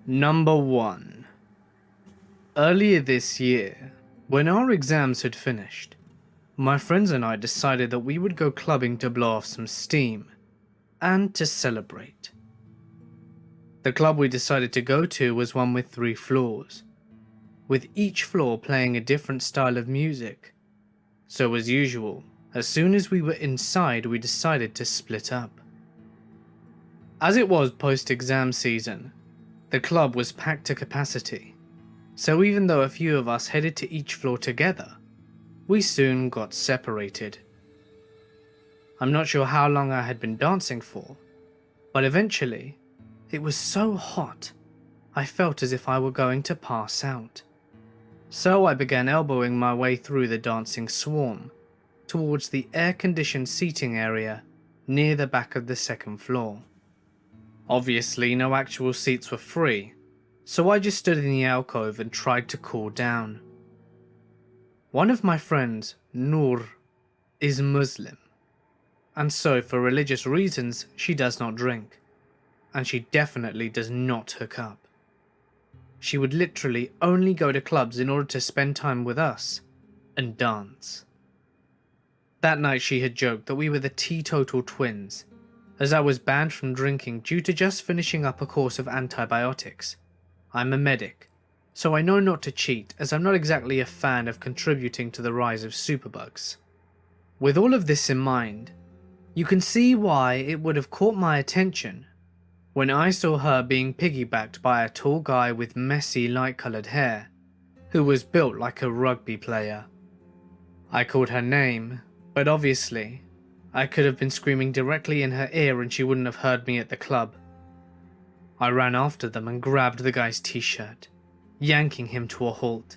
Number 1. Earlier this year, when our exams had finished, my friends and I decided that we would go clubbing to blow off some steam and to celebrate. The club we decided to go to was one with 3 floors, with each floor playing a different style of music. So as usual, as soon as we were inside, we decided to split up. As it was post-exam season, the club was packed to capacity, so even though a few of us headed to each floor together, we soon got separated. I'm not sure how long I had been dancing for, but eventually, it was so hot, I felt as if I were going to pass out. So I began elbowing my way through the dancing swarm, towards the air-conditioned seating area near the back of the second floor. Obviously, no actual seats were free, so I just stood in the alcove and tried to cool down. One of my friends, Noor, is Muslim, and so for religious reasons she does not drink, and she definitely does not hook up. She would literally only go to clubs in order to spend time with us and dance. That night she had joked that we were the teetotal twins, as I was banned from drinking due to just finishing up a course of antibiotics. I'm a medic, so I know not to cheat, as I'm not exactly a fan of contributing to the rise of superbugs. With all of this in mind, you can see why it would have caught my attention when I saw her being piggybacked by a tall guy with messy light-coloured hair, who was built like a rugby player. I called her name, but obviously, I could have been screaming directly in her ear and she wouldn't have heard me at the club. I ran after them and grabbed the guy's t-shirt, yanking him to a halt.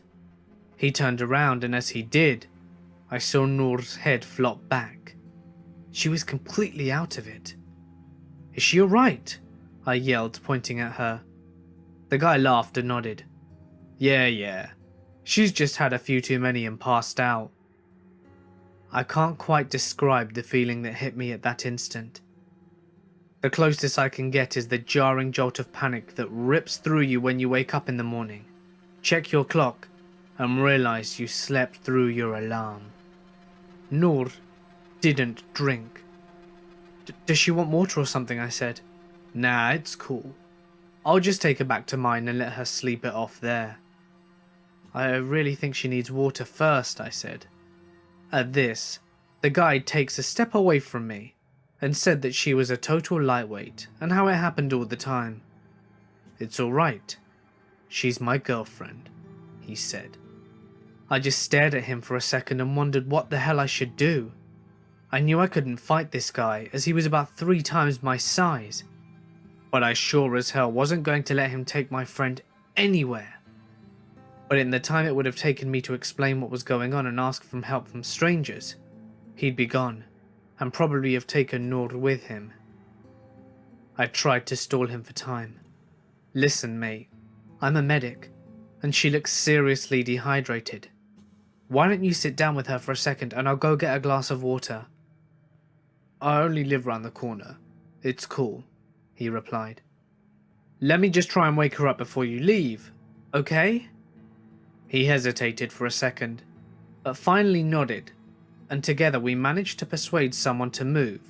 He turned around, and as he did, I saw Noor's head flop back. She was completely out of it. "Is she alright?" I yelled, pointing at her. The guy laughed and nodded. Yeah, she's just had a few too many and passed out." I can't quite describe the feeling that hit me at that instant. The closest I can get is the jarring jolt of panic that rips through you when you wake up in the morning, check your clock, and realize you slept through your alarm. Noor didn't drink. Does she want water or something?" I said. "Nah, it's cool. I'll just take her back to mine and let her sleep it off there." "I really think she needs water first," I said. At this, the guide takes a step away from me and said that she was a total lightweight and how it happened all the time. "It's alright. She's my girlfriend," he said. I just stared at him for a second and wondered what the hell I should do. I knew I couldn't fight this guy as he was about 3 times my size, but I sure as hell wasn't going to let him take my friend anywhere. But in the time it would have taken me to explain what was going on and ask for help from strangers, he'd be gone, and probably have taken Noor with him. I tried to stall him for time. "Listen, mate, I'm a medic, and she looks seriously dehydrated. Why don't you sit down with her for a second and I'll go get a glass of water?" "I only live round the corner. It's cool," he replied. "Let me just try and wake her up before you leave, okay?" He hesitated for a second, but finally nodded, and together we managed to persuade someone to move,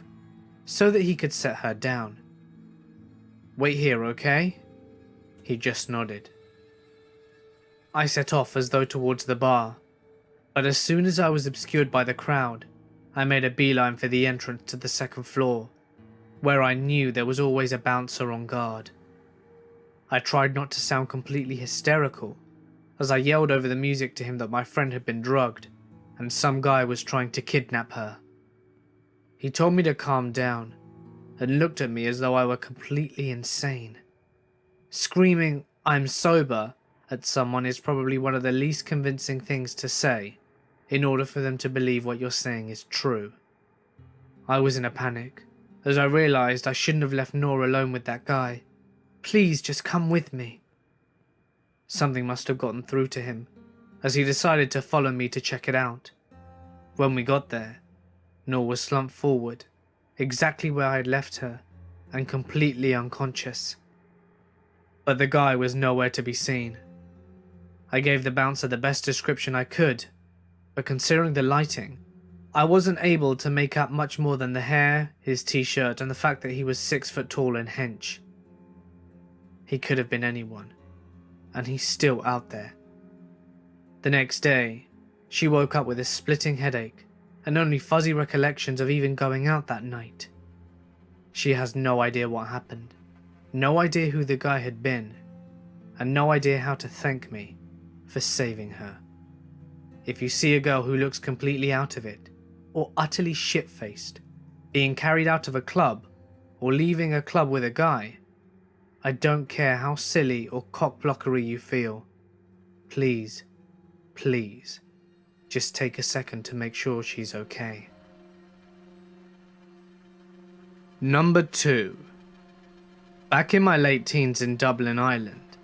so that he could set her down. "Wait here, okay?" He just nodded. I set off as though towards the bar, but as soon as I was obscured by the crowd, I made a beeline for the entrance to the second floor, where I knew there was always a bouncer on guard. I tried not to sound completely hysterical, as I yelled over the music to him that my friend had been drugged, and some guy was trying to kidnap her. He told me to calm down, and looked at me as though I were completely insane. Screaming, "I'm sober," at someone is probably one of the least convincing things to say, in order for them to believe what you're saying is true. I was in a panic, as I realized I shouldn't have left Noor alone with that guy. "Please just come with me." Something must have gotten through to him, as he decided to follow me to check it out. When we got there, Noor was slumped forward, exactly where I had left her, and completely unconscious. but the guy was nowhere to be seen. I gave the bouncer the best description I could, but considering the lighting, I wasn't able to make out much more than the hair, his t-shirt, and the fact that he was 6 foot tall and hench. He could have been anyone, and he's still out there. The next day, she woke up with a splitting headache and only fuzzy recollections of even going out that night. She has no idea what happened, no idea who the guy had been, and no idea how to thank me for saving her. If you see a girl who looks completely out of it, or utterly shit-faced, being carried out of a club, or leaving a club with a guy, I don't care how silly or cock-blockery you feel, please, please, just take a second to make sure she's okay. Number 2. Back in my late teens in Dublin, Ireland,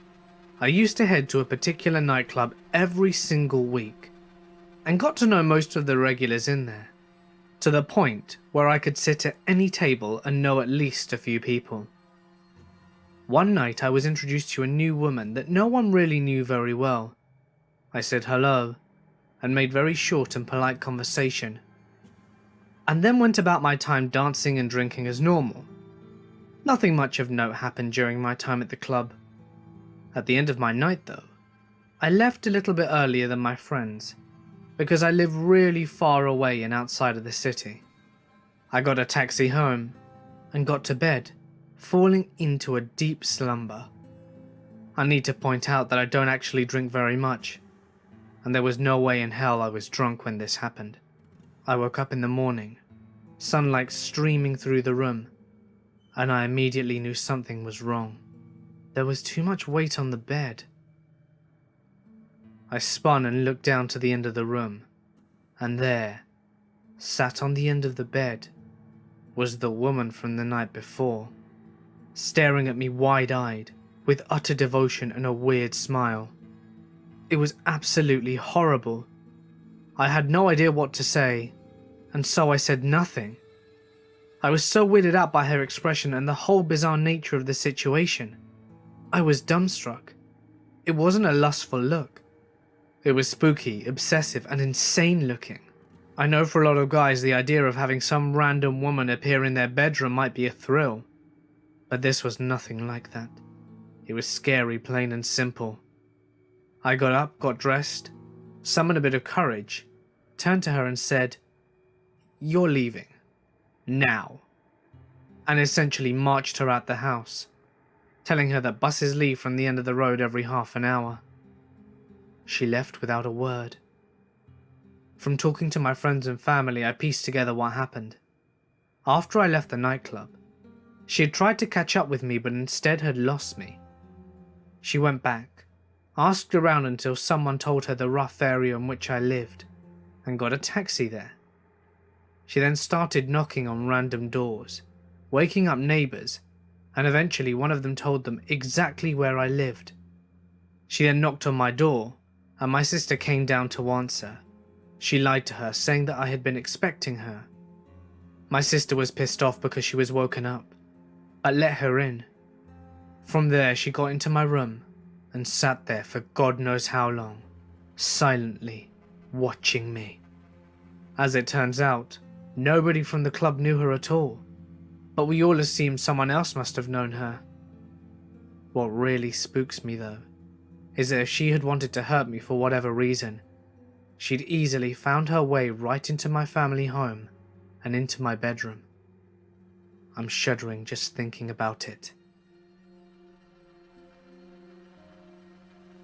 I used to head to a particular nightclub every single week, and got to know most of the regulars in there, to the point where I could sit at any table and know at least a few people. One night I was introduced to a new woman that no one really knew very well. I said hello, and made very short and polite conversation, and then went about my time dancing and drinking as normal. Nothing much of note happened during my time at the club. At the end of my night though, I left a little bit earlier than my friends, because I live really far away and outside of the city. I got a taxi home, and got to bed, falling into a deep slumber. I need to point out that I don't actually drink very much, and there was no way in hell I was drunk when this happened. I woke up in the morning, sunlight streaming through the room, and I immediately knew something was wrong. There was too much weight on the bed. I spun and looked down to the end of the room, and there, sat on the end of the bed, was the woman from the night before, staring at me wide-eyed, with utter devotion and a weird smile. It was absolutely horrible. I had no idea what to say, and so I said nothing. I was so weirded out by her expression and the whole bizarre nature of the situation. I was dumbstruck. It wasn't a lustful look. It was spooky, obsessive, and insane looking. I know for a lot of guys the idea of having some random woman appear in their bedroom might be a thrill, but this was nothing like that. It was scary, plain and simple. I got up, got dressed, summoned a bit of courage, turned to her and said, "You're leaving. Now." And essentially marched her out the house, telling her that buses leave from the end of the road every half an hour. She left without a word. From talking to my friends and family, I pieced together what happened. After I left the nightclub, she had tried to catch up with me but instead had lost me. She went back, asked around until someone told her the rough area in which I lived, and got a taxi there. She then started knocking on random doors, waking up neighbours, and eventually one of them told them exactly where I lived. She then knocked on my door, and my sister came down to answer. She lied to her, saying that I had been expecting her. My sister was pissed off because she was woken up, but let her in. From there she got into my room and sat there for God knows how long, silently watching me. As it turns out, nobody from the club knew her at all, but we all assumed someone else must have known her. What really spooks me though, is that if she had wanted to hurt me for whatever reason, she'd easily found her way right into my family home and into my bedroom. I'm shuddering just thinking about it.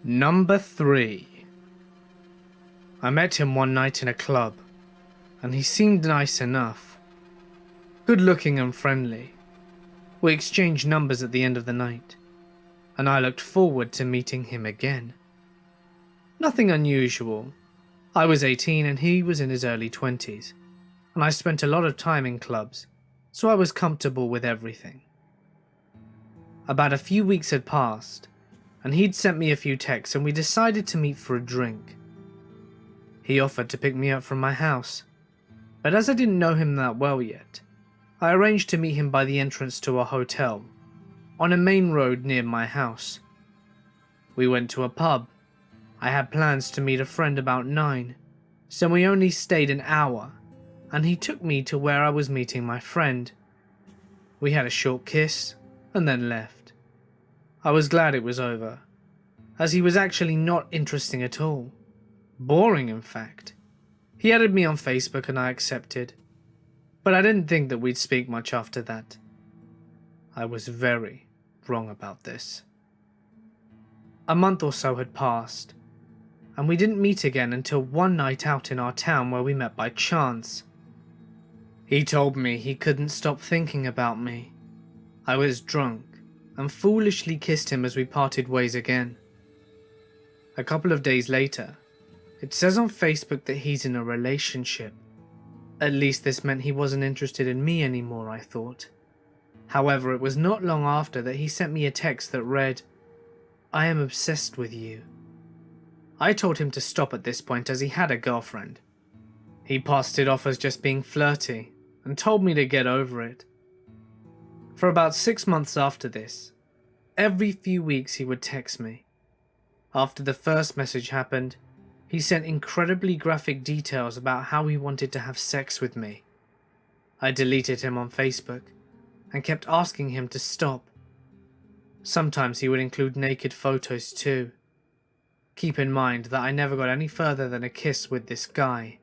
Number 3. I met him one night in a club, and he seemed nice enough. Good looking and friendly. We exchanged numbers at the end of the night, and I looked forward to meeting him again. Nothing unusual. I was 18 and he was in his early 20s, and I spent a lot of time in clubs, so I was comfortable with everything. About a few weeks had passed, and he'd sent me a few texts and we decided to meet for a drink. He offered to pick me up from my house, but as I didn't know him that well yet, I arranged to meet him by the entrance to a hotel, on a main road near my house, We went to a pub. I had plans to meet a friend about 9, so we only stayed an hour, and he took me to where I was meeting my friend. We had a short kiss, and then left. I was glad it was over, as he was actually not interesting at all. Boring, in fact. He added me on Facebook and I accepted, but I didn't think that we'd speak much after that. I was very wrong about this. A month or so had passed, and we didn't meet again until one night out in our town where we met by chance. He told me he couldn't stop thinking about me. I was drunk and foolishly kissed him as we parted ways again. A couple of days later, it says on Facebook that he's in a relationship. At least this meant he wasn't interested in me anymore, I thought. However, it was not long after that he sent me a text that read, "I am obsessed with you." I told him to stop at this point as he had a girlfriend. He passed it off as just being flirty and told me to get over it. For about 6 months after this, every few weeks he would text me. After the first message happened, he sent incredibly graphic details about how he wanted to have sex with me. I deleted him on Facebook and kept asking him to stop. Sometimes he would include naked photos too. Keep in mind that I never got any further than a kiss with this guy.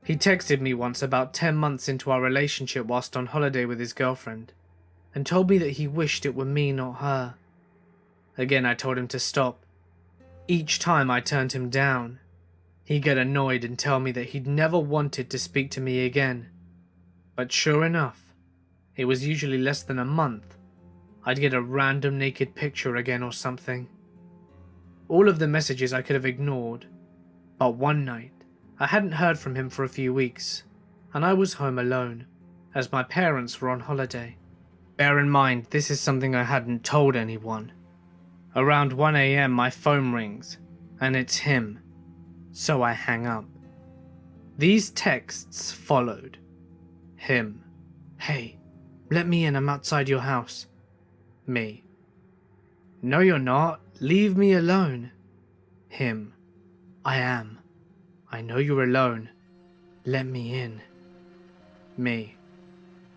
He texted me once about 10 months into our relationship whilst on holiday with his girlfriend, and told me that he wished it were me, not her. Again, I told him to stop. Each time I turned him down. He'd get annoyed and tell me that he'd never wanted to speak to me again. But sure enough, it was usually less than a month. I'd get a random naked picture again or something. All of the messages I could have ignored, but one night, I hadn't heard from him for a few weeks, and I was home alone, as my parents were on holiday. Bear in mind, this is something I hadn't told anyone. Around 1 AM my phone rings, and it's him, so I hang up. These texts followed. Him: "Hey, let me in, I'm outside your house." Me: "No you're not, leave me alone." Him: "I am. I know you're alone. Let me in." Me: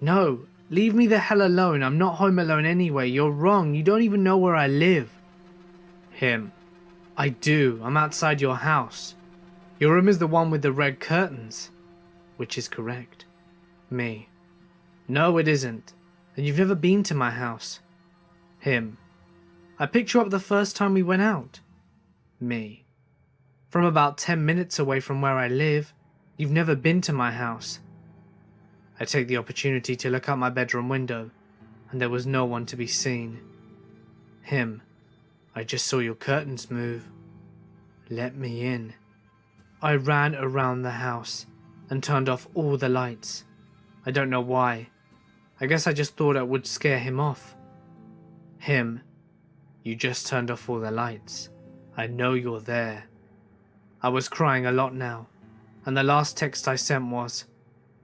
"No, leave me the hell alone, I'm not home alone anyway, you're wrong, you don't even know where I live." Him: "I do, I'm outside your house. Your room is the one with the red curtains," which is correct. Me: "No it isn't, and you've never been to my house." Him: "I picked you up the first time we went out." Me: "From about 10 minutes away from where I live, you've never been to my house." I take the opportunity to look out my bedroom window, and there was no one to be seen. Him: "I just saw your curtains move. Let me in." I ran around the house and turned off all the lights. I don't know why. I guess I just thought it would scare him off. Him: "You just turned off all the lights. I know you're there." I was crying a lot now, and the last text I sent was,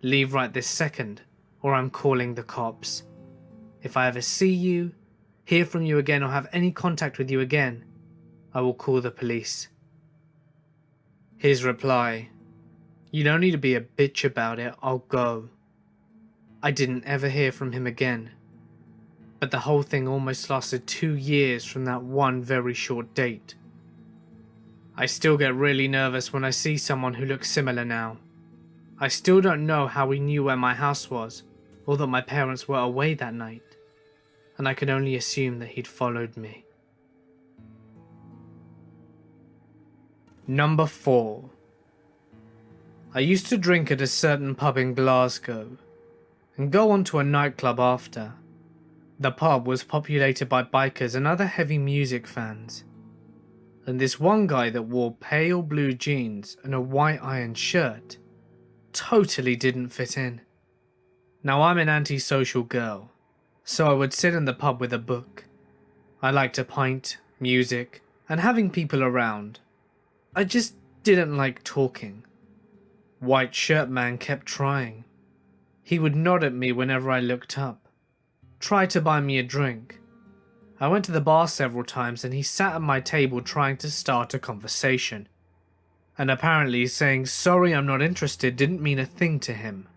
"Leave right this second, or I'm calling the cops. If I ever see you, hear from you again, or have any contact with you again, I will call the police." His reply: "You don't need to be a bitch about it, I'll go." I didn't ever hear from him again, but the whole thing almost lasted 2 years from that one very short date. I still get really nervous when I see someone who looks similar now. I still don't know how he knew where my house was, or that my parents were away that night, and I can only assume that he'd followed me. Number 4. I used to drink at a certain pub in Glasgow, and go on to a nightclub after. The pub was populated by bikers and other heavy music fans, and this one guy that wore pale blue jeans and a white iron shirt totally didn't fit in. Now I'm an antisocial girl, so I would sit in the pub with a book. I liked a pint, music, and having people around. I just didn't like talking. White shirt man kept trying. He would nod at me whenever I looked up, try to buy me a drink. I went to the bar several times and he sat at my table trying to start a conversation. And apparently saying sorry I'm not interested didn't mean a thing to him.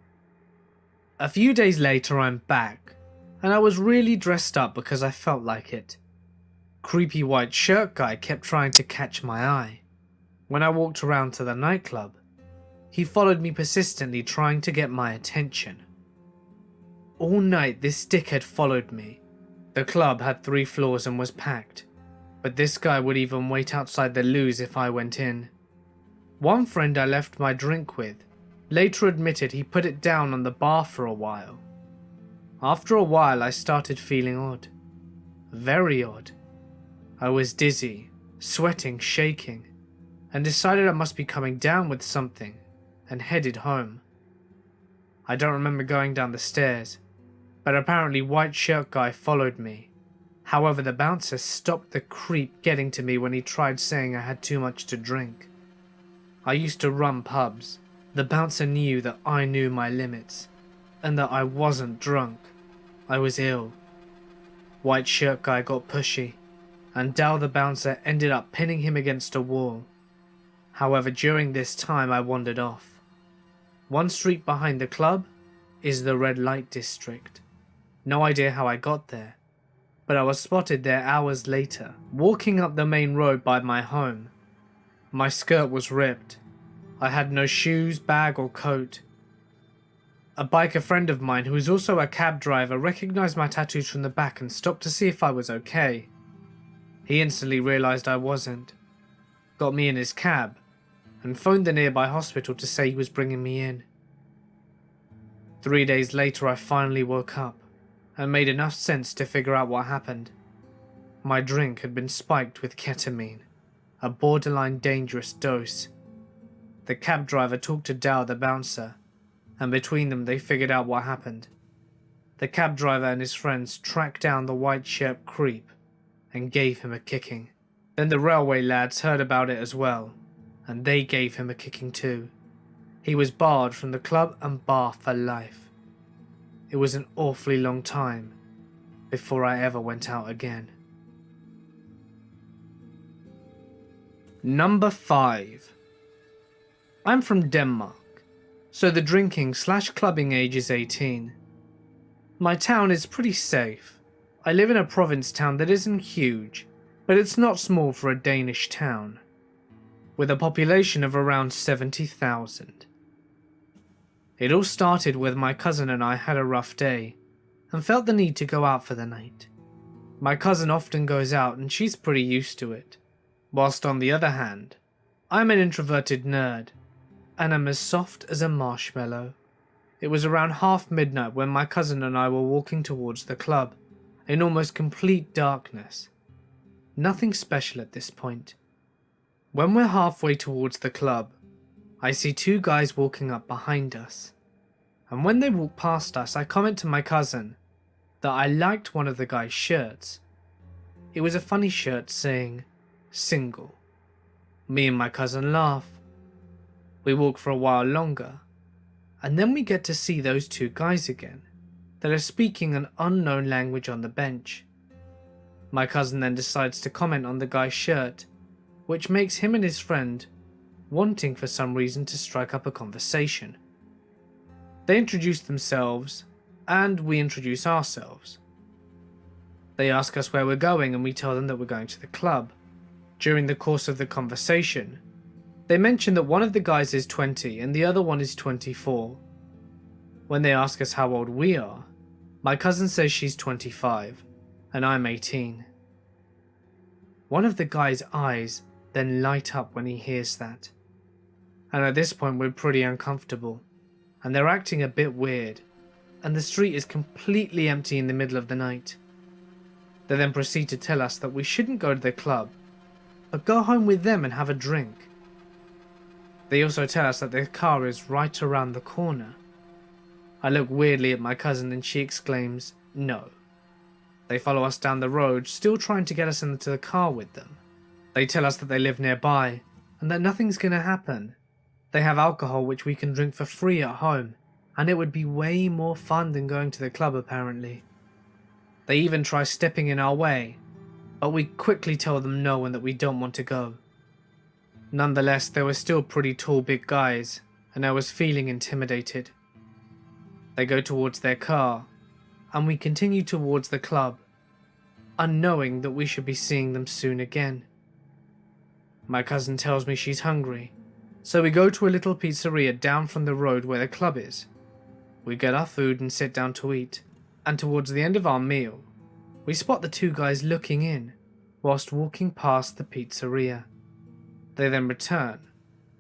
A few days later I'm back, and I was really dressed up because I felt like it. Creepy white shirt guy kept trying to catch my eye. When I walked around to the nightclub, he followed me persistently trying to get my attention. All night this dickhead followed me. The club had 3 floors and was packed, but this guy would even wait outside the loos if I went in. One friend I left my drink with later admitted he put it down on the bar for a while. After a while I started feeling odd. Very odd. I was dizzy, sweating, shaking, and decided I must be coming down with something and headed home. I don't remember going down the stairs, but apparently white shirt guy followed me. However, the bouncer stopped the creep getting to me when he tried saying I had too much to drink. I used to run pubs. The bouncer knew that I knew my limits, and that I wasn't drunk. I was ill. White shirt guy got pushy, and Dal the bouncer ended up pinning him against a wall. However, during this time I wandered off. One street behind the club is the red light district. No idea how I got there, but I was spotted there hours later, walking up the main road by my home. My skirt was ripped. I had no shoes, bag or coat. A biker friend of mine who is also a cab driver recognized my tattoos from the back and stopped to see if I was okay. He instantly realized I wasn't, got me in his cab, and phoned the nearby hospital to say he was bringing me in. 3 days later I finally woke up and made enough sense to figure out what happened. My drink had been spiked with ketamine, a borderline dangerous dose. The cab driver talked to Dal the bouncer, and between them they figured out what happened. The cab driver and his friends tracked down the white shirt creep and gave him a kicking. Then the railway lads heard about it as well, and they gave him a kicking too. He was barred from the club and bar for life. It was an awfully long time before I ever went out again. Number 5. I'm from Denmark, so the drinking/clubbing age is 18. My town is pretty safe. I live in a province town that isn't huge, but it's not small for a Danish town, with a population of around 70,000. It all started with my cousin and I had a rough day, and felt the need to go out for the night. My cousin often goes out and she's pretty used to it, whilst on the other hand, I'm an introverted nerd, and am as soft as a marshmallow. It was around half midnight when my cousin and I were walking towards the club, in almost complete darkness. Nothing special at this point. When we're halfway towards the club, I see 2 guys walking up behind us, and when they walk past us I comment to my cousin that I liked one of the guy's shirts. It was a funny shirt saying, "Single." Me and my cousin laugh. We walk for a while longer, and then we get to see those 2 guys again that are speaking an unknown language on the bench. My cousin then decides to comment on the guy's shirt, which makes him and his friend wanting for some reason to strike up a conversation. They introduce themselves, and we introduce ourselves. They ask us where we're going and we tell them that we're going to the club. During the course of the conversation, they mention that one of the guys is 20 and the other one is 24. When they ask us how old we are, my cousin says she's 25 and I'm 18. One of the guy's eyes then light up when he hears that, and at this point we're pretty uncomfortable, and they're acting a bit weird, and the street is completely empty in the middle of the night. They then proceed to tell us that we shouldn't go to the club, but go home with them and have a drink. They also tell us that their car is right around the corner. I look weirdly at my cousin and she exclaims, "No." They follow us down the road, still trying to get us into the car with them. They tell us that they live nearby and that nothing's gonna happen. They have alcohol which we can drink for free at home, and it would be way more fun than going to the club apparently. They even try stepping in our way but we quickly tell them no and that we don't want to go. Nonetheless, they were still pretty tall big guys, and I was feeling intimidated. They go towards their car, and we continue towards the club, unknowing that we should be seeing them soon again. My cousin tells me she's hungry, so we go to a little pizzeria down from the road where the club is. We get our food and sit down to eat, and towards the end of our meal, we spot the two guys looking in whilst walking past the pizzeria. They then return,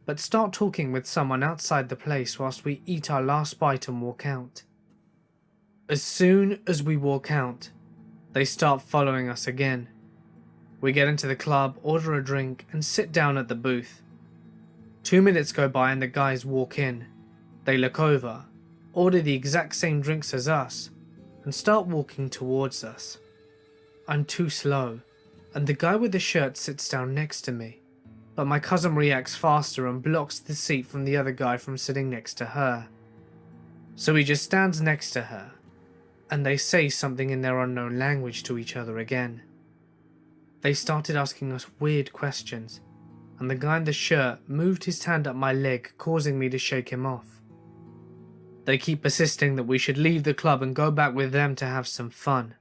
but start talking with someone outside the place whilst we eat our last bite and walk out. As soon as we walk out, they start following us again. We get into the club, order a drink, and sit down at the booth. 2 minutes go by and the guys walk in. They look over, order the exact same drinks as us, and start walking towards us. I'm too slow, and the guy with the shirt sits down next to me, but my cousin reacts faster and blocks the seat from the other guy from sitting next to her. So he just stands next to her, and they say something in their unknown language to each other again. They started asking us weird questions, and the guy in the shirt moved his hand up my leg, causing me to shake him off. They keep persisting that we should leave the club and go back with them to have some fun.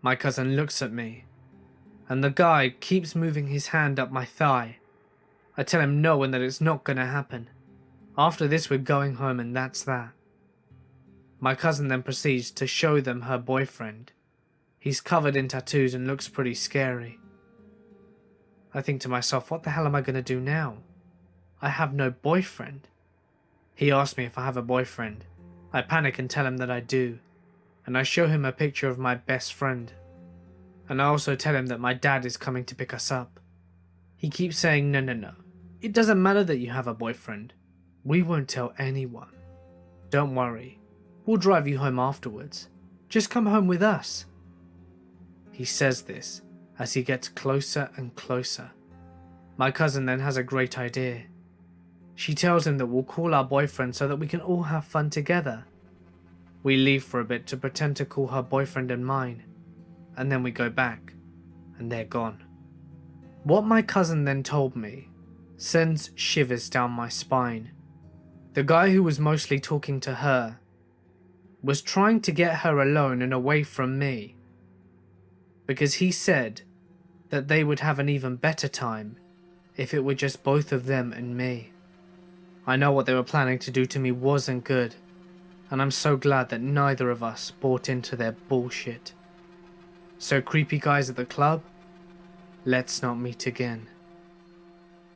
My cousin looks at me, and the guy keeps moving his hand up my thigh. I tell him no and that it's not gonna happen. After this we're going home and that's that. My cousin then proceeds to show them her boyfriend. He's covered in tattoos and looks pretty scary. I think to myself, what the hell am I gonna do now? I have no boyfriend. He asks me if I have a boyfriend. I panic and tell him that I do, and I show him a picture of my best friend. And I also tell him that my dad is coming to pick us up. He keeps saying no. It doesn't matter that you have a boyfriend. We won't tell anyone. Don't worry. We'll drive you home afterwards. Just come home with us. He says this as he gets closer and closer. My cousin then has a great idea. She tells him that we'll call our boyfriend so that we can all have fun together. We leave for a bit to pretend to call her boyfriend and mine, and then we go back, and they're gone. What my cousin then told me sends shivers down my spine. The guy who was mostly talking to her was trying to get her alone and away from me, because he said that they would have an even better time if it were just both of them and me. I know what they were planning to do to me wasn't good, and I'm so glad that neither of us bought into their bullshit. So creepy guys at the club, let's not meet again.